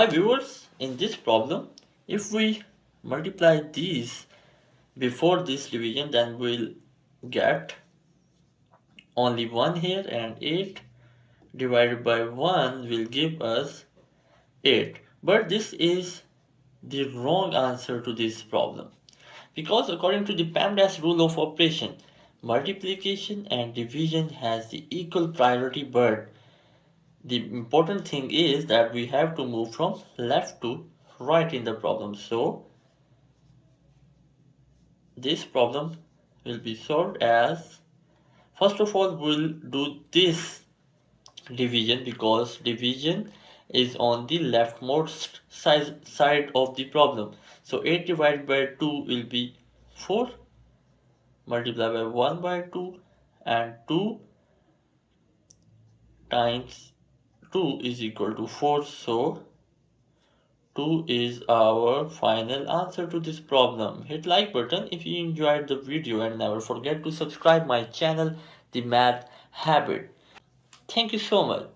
Hi viewers, in this problem, if we multiply these before this division, then we'll get only 1 here, and 8 divided by 1 will give us 8. But this is the wrong answer to this problem, because according to the PEMDAS rule of operation, multiplication and division has the equal priority, but the important thing is that we have to move from left to right in the problem. So this problem will be solved as, first of all, we'll do this division because division is on the leftmost side of the problem. So 8 divided by 2 will be 4, multiplied by 1 by 2, and 2 times 2 is equal to 4. So 2 is our final answer to this problem. Hit like button if you enjoyed the video, and never forget to subscribe my channel, The Math Habit. Thank you so much.